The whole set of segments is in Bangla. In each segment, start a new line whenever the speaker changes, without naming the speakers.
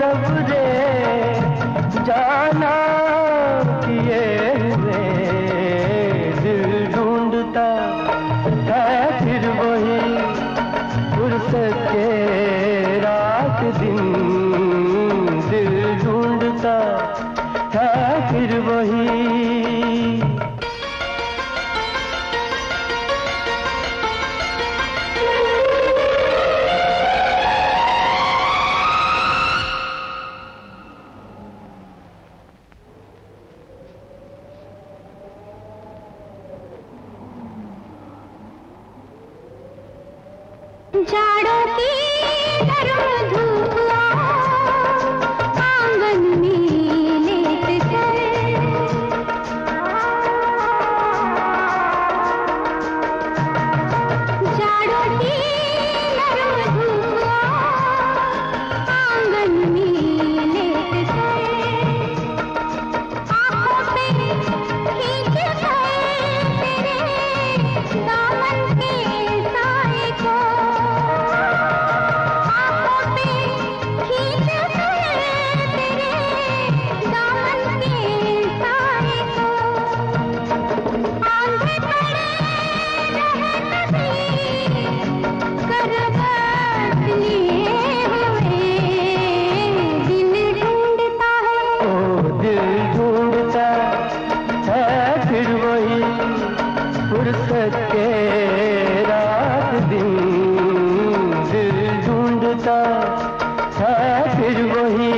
कब रे जाना किए हुए दिल ढूंढता है फिर वही फुर्सत के रात दिन दिल ढूंढता है फिर वही
जाड़ों की गर्म धूप आंगन में लेट कर जाड़ों की गर्म धूप आंगन में लेट कर आंखों पे खींच कर तेरे दामन के साए को फुर्सत के रात दिन दिल ढूंढता है फिर वही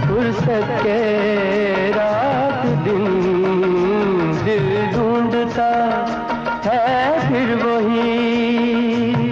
फुर्सत के रात दिन दिल ढूंढता है फिर वही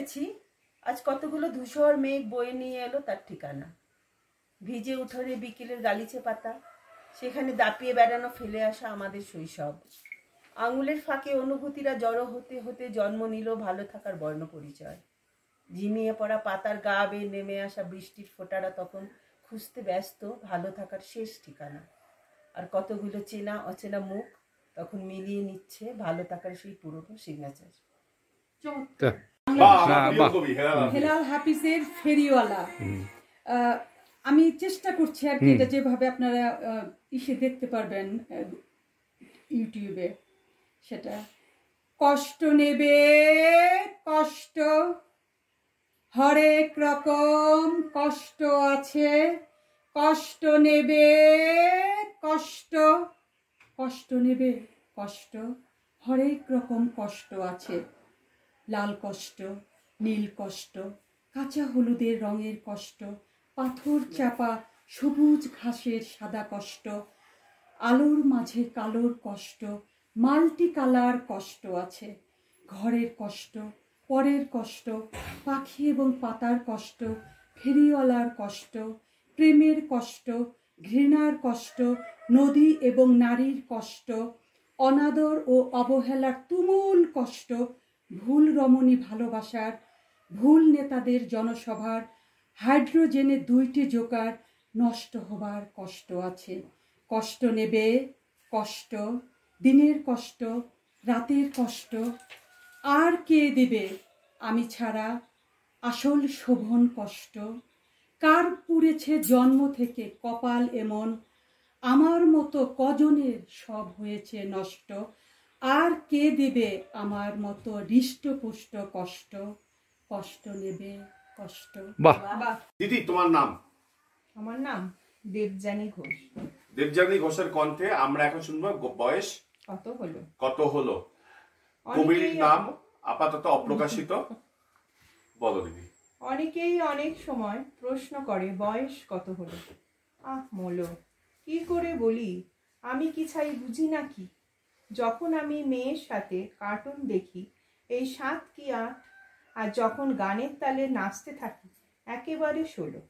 গেছি, আজ কতগুলো ধূসর মেঘ বয়ে নিয়ে এলো তার ঠিকানা। ভিজে উঠোনে বিকেলের গালিচে পাতা, সেখানে দাপিয়ে বেড়ানো ফেলে আসা আমাদের শৈশব। আঙুলের ফাঁকে অনুভূতিরা জড়ো হতে হতে জন্ম নিল ভালো থাকার বর্ণ পরিচয়। ঝিমিয়ে পড়া পাতার গা বেয়ে নেমে আসা বৃষ্টির ফোঁটারা তখন খুঁজতে ব্যস্ত ভালো থাকার শেষ ঠিকানা। আর কতগুলো চেনা অচেনা মুখ তখন মিলিয়ে নিচ্ছে ভালো থাকার সেই পুরনো সিগনেচার।
হেলাল হাফিজের ফেরিওয়ালা। আমি চেষ্টা করছি আর কি, এটা যেভাবে আপনারা ইসে দেখতে পারবেন ইউটিউবে, সেটা কষ্ট নেবে কষ্ট, হরেক রকম কষ্ট আছে, কষ্ট নেবে কষ্ট, কষ্ট নেবে কষ্ট, হরেক রকম কষ্ট আছে। লাল কষ্ট, নীল কষ্ট, কাঁচা হলুদের রঙের কষ্ট, পাথর চাপা সবুজ ঘাসের সাদা কষ্ট, আলোর মাঝে কালোর কষ্ট, মাল্টি কালার কষ্ট আছে। ঘরের কষ্ট, পরের কষ্ট, পাখি এবং পাতার কষ্ট, ফেরিওয়ালার কষ্ট, প্রেমের কষ্ট, ঘৃণার কষ্ট, নদী এবং নারীর কষ্ট, অনাদর ও অবহেলার তুমুল কষ্ট, ভুল রমণী ভালোবাসার, ভুল নেতাদের জনসভার, হাইড্রোজেনে 2টি জোকার নষ্ট হবার কষ্ট আছে। কষ্ট নেবে কষ্ট, দিনের কষ্ট, রাতের কষ্ট, আর কে দেবে আমি ছাড়া আসল শোভন কষ্ট? কার পুড়েছে জন্ম থেকে কপাল এমন, আমার মতো কজনের সব হয়েছে নষ্ট, আর কে দেবে আমার মতো হৃষ্টপুষ্ট কষ্ট? কষ্ট নেবে কষ্ট।
বাহ।
দিদি, তোমার নাম?
আমার নাম দেবযানী ঘোষ।
দেবযানী ঘোষের কণ্ঠে আমরা এখন শুনবো বয়স
কত হলো।
কত হলো। কবির নাম আপাতত অপ্রকাশিত। বলো দিদি।
অনেকেই অনেক সময় প্রশ্ন করে বয়স কত হলো। মোলো, কি করে বলি, আমি কি ছাই বুঝি নাকি? যখন আমি মেয়ের সাথে কার্টুন দেখি এই 7 কি 8, আর যখন গানের তালে নাচতে থাকি একেবারে 16,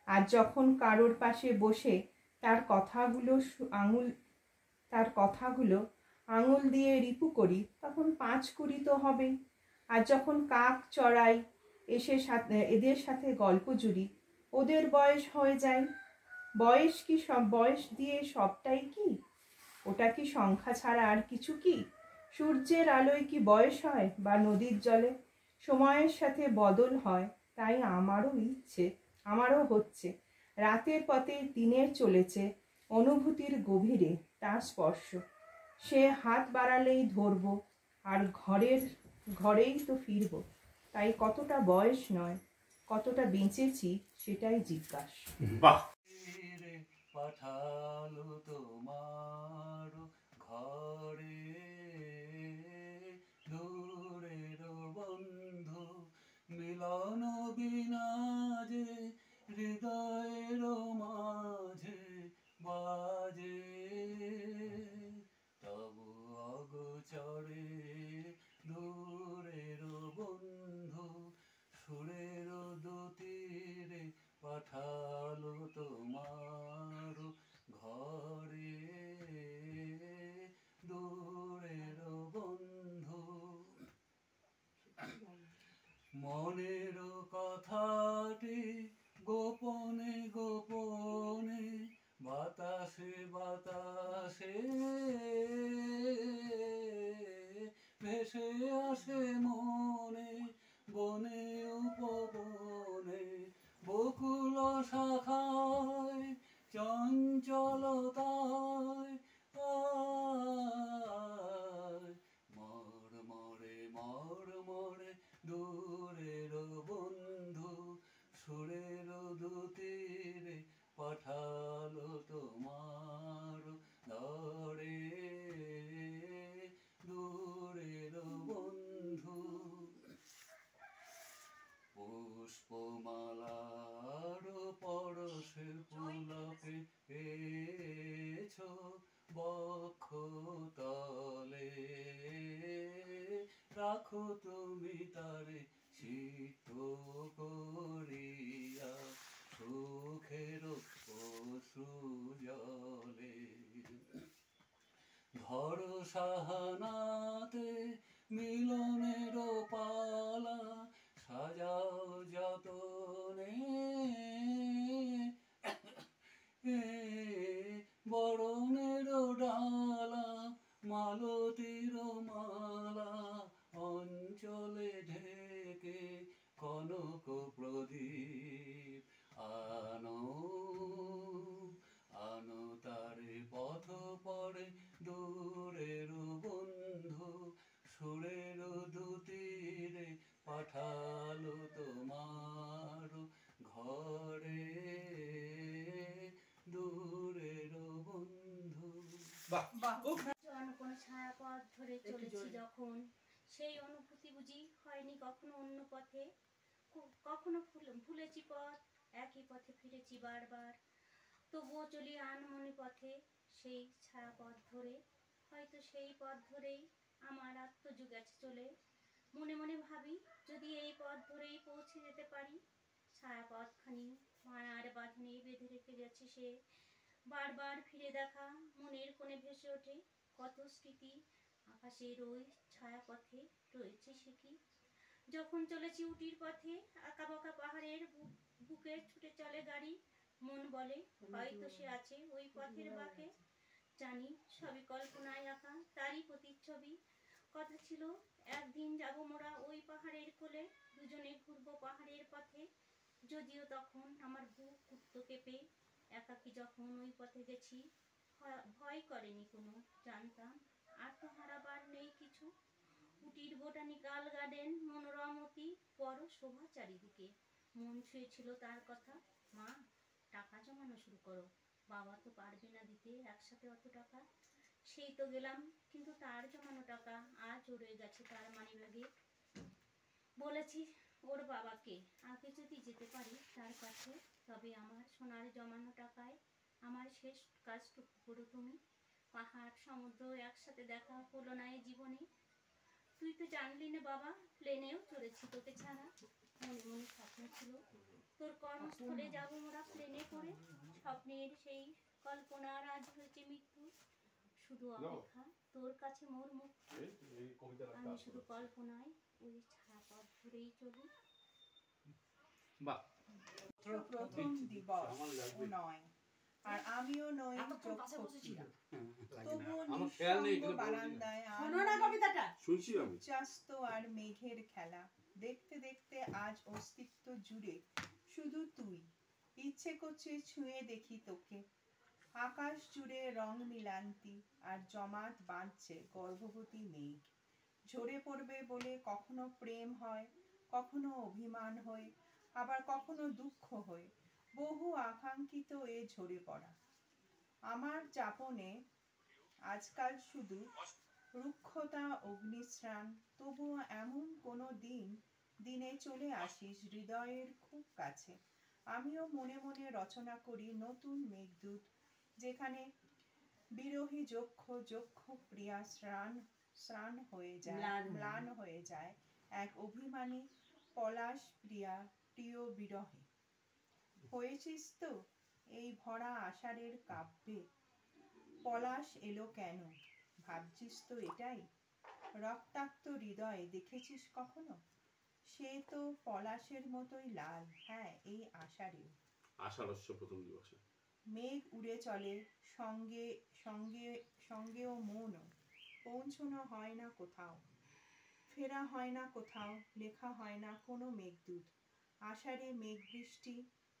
আর যখন কারোর পাশে বসে তার কথাগুলো আঙুল দিয়ে রিপু করি তখন 5 কুড়ি তো হবে। আর যখন কাক চড়াই এদের সাথে গল্প জুড়ি ওদের বয়স হয়ে যায়। বয়স কি সব বয়স দিয়ে সবটাই কি? ওটা কি সংখ্যা ছাড়া আর কিছু কি? সূর্যের আলোয় কি বয়স হয়, বা নদীর জলে? সময়ের সাথে বদল হয়, তাই আমারও হচ্ছে। রাতের পথে দিনের চলেছে, অনুভূতির গভীরে তার স্পর্শ। সে হাত বাড়ালেই ধরবো, আর ঘরেই তো ফিরবো। তাই কতটা বয়স নয়, কতটা বেঁচেছি সেটাই জিজ্ঞাসা।
বাহ।
পাঠালো তোমার ঘরে দূরের বন্ধু, মিলন বিনা যে হৃদয়ের মাঝে বাজে, তবু অগোচরে দূরের বন্ধু, সুরের দুতীরে পাঠালো তোমার ঘরে দূরের বন্ধু। মনের কথাটি গোপনে গোপনে বাতাসে বাতাসে ভেসে আসে মনে, বনে উপবনে বকুল শাখায় চঞ্চলতায় মরমরে দূরের বন্ধু, সুরের দুতীরে পাঠালো তোমার ধরে দূরের বন্ধু। পুষ্পমালার পরশের পুলকে পেয়েছো বক্ষ তলে, রাখো তুমি তারে চিত্ত করিয়া সুখের অশ্রু জলে ভরসাহানাতে মিলনের পালা সাজাও যতনে বরণের ডালা মালতীর মালা অঞ্চলে ঢেকে কনক প্রদীপ আনো আনো তারে পথ পড়ে দূরের বন্ধু সুরের দুতীরে পাঠালো তোমার ঘরে দূরের বন্ধু।
জন কোনো ছায়াপথ ধরে চলেছি যখন, সেই অনুভূতি বুঝি হয়নি কখনো অন্য পথে। কখনো ভুলেছি পথ, একই পথে ফিরেছি বারবার, তবুও চলি আনমনে পথে সেই ছায়াপথ ধরে। হয়তো সেই পথ ধরেই আমার আত্মযুগ আছে চলে। মনে মনে ভাবি যদি এই পথ ধরেই পৌঁছে যেতে পারি। ছায়াপথখানি মায়ার বাঁধনে বেঁধে রেখে গেছে সে, বারবার ফিরে দেখা মনের কোণে ভেসে ওঠে কত স্মৃতি। আকাশের ওই ছায়াপথে রয়েছে সে কি। যখন চলেছি উটির পথে আঁকা বাঁকা পাহাড়ের বুকে ছুটে চলে গাড়ি, মন বলে হয়তো সে আছে ওই পথের বাঁকে। জানি সবই কল্পনায় আঁকা তারই প্রতিচ্ছবি। কথা ছিল একদিন যাব মোরা ওই পাহাড়ের কোলে, দুজনে ঘুরবো পাহাড়ের পথে। যদিও তখন আমার বুক উঠতো কেঁপে, একাকী যখন ওই পথে গেছি ভয় করেনি কোনো। জানতাম আর তো হারাবার নেই কিছু। উটির বোটানিক্যাল গার্ডেন মনোরম অতি, বড় শোভা চারিদিকে। মন ছুঁয়েছিল তার কথা, মা টাকা জমানো শুরু করো, বাবা তো পারবে না দিতে একসাথে অত টাকা। সেই তো গেলাম, কিন্তু তার জমানো টাকা আজ রয়ে গেছে তার মানিব্যাগে। বলেছি ওর বাবাকে আগে যদি যেতে পারি তার কাছে, তবে আমার সোনার জমানো টাকায় আমার শেষ কাজটুকু করো তুমি। পাহাড় সমুদ্র একসাথে দেখা হলো না এই জীবনে। তুই তো জানলি না বাবা, প্লেনেও চড়েছি তোকে ছাড়া। মনে মনে স্বপ্ন ছিল তোর কর্মস্থলে যাব মোরা প্লেনে করে। স্বপ্নের সেই কল্পনার আজ হয়েছে মৃত্যু। শুধু অপেক্ষা তোর কাছে মোর মুক্তি। আমি শুধু কল্পনায় ওই ছায়াপথ ধরেই চলি।
বাহ,
প্রথম দিবস ও নয়, আর আমিও নই চক্ষুক্ষীরা। তবুও নিঃসঙ্গ বারান্দায়
শুনছি আমি।
চাস্ত আর মেঘের খেলা দেখতে দেখতে আজ অস্তিত্ব জুড়ে শুধু তুই। ইচ্ছে করছে ছুঁয়ে দেখি তোকে। আকাশ জুড়ে রং মিলান্তি আর জমাট বাঁধছে গর্ভবতী মেঘ। ঝরে পড়বে বলে কখনো প্রেম হয়, কখনো অভিমান হয়ে, আবার কখনো দুঃখ হয়ে। বহু আকাঙ্ক্ষিত এ ঝরে পড়া আমার যাপনে আজকাল শুধু রুক্ষতা অগ্নিস্নান। তবুও এমন কোনো দিনে চলে আসিস হৃদয়ের খুব কাছে। আমিও মনে মনে রচনা করি নতুন মেঘদূত, যেখানে বিরহী যক্ষ যক্ষ প্রিয়া স্নান হয়ে যায়, ম্লান হয়ে যায় এক অভিমানী পলাশ প্রিয় বিরহে। হয়েছিস তো এই ভরা আষাঢ়ের কাব্যে। পলাশ এলো কেন ভাবছিস তো এটাই? রক্তাক্ত হৃদয় দেখেছিস কখনো? সে তো পলাশের মতোই লাল, হ্যাঁ এই আষাঢ়েও।
আষাঢ়স্য প্রথম দিবসে
মেঘ উড়ে চলে সঙ্গে সঙ্গে সঙ্গেও মনও। পৌঁছানো হয় না কোথাও, ফেরা হয় না কোথাও, লেখা হয় না কোনো মেঘদূত। আষাঢ়ে মেঘ বৃষ্টি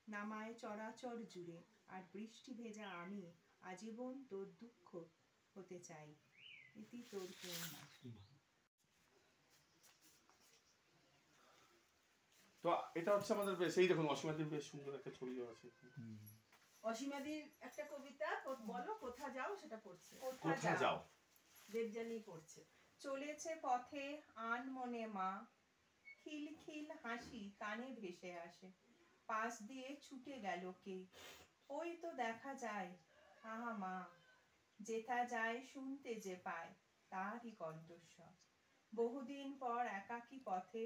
নামায় চরাচর জুড়ে, আর বৃষ্টি ভেজা আমি আজীবন তোর দুঃখ হতে চাই। ইতি তোর কেউ না।
তো এটা হচ্ছে আমাদের বেশ, এই দেখুন অসীমাদির বেশ সুন্দর একটা ছবিও আছে।
অসীমাদির একটা কবিতা বলো, কোথা যাও, সেটা পড়ছে।
কোথা যাও?
দেবযানী পড়ছে।
চলেছে পথে আনমনে মা, খিলখিল হাসি কানে ভেসে আসে। পাশ দিয়ে ছুটে গেল কে, ওই তো দেখা যায়। আহা মা, যেথা যায় শুনতে যে পায় তারই কণ্ঠস্বর। বহুদিন পর একাকী পথে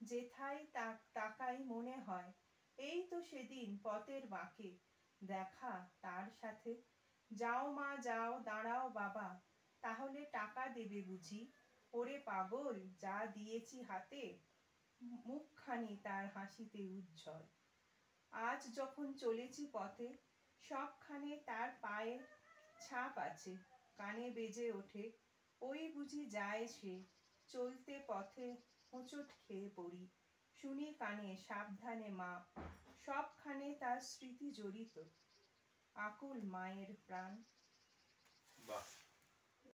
যেথায় তাকাই মনে হয় এই তো সেদিন পথের বাঁকে দেখা তার সাথে। যাও মা যাও, দাঁড়াও বাবা, তাহলে টাকা দেবে বুঝি? ওরে পাগল, যা দিয়েছি হাতে, মুখখানি তার হাসিতে উজ্জ্বল। আজ যখন চলেছি পথে, সবখানে তার পায়ের ছাপ আছে। কানে বেজে ওঠে, ওই বুঝি যায় সে, চলতে পথে হোঁচট খেয়ে পড়ি, শুনি কানে সাবধানে মা। সবখানে তার স্মৃতি জড়িত, আকুল মায়ের প্রাণ।
বাহ।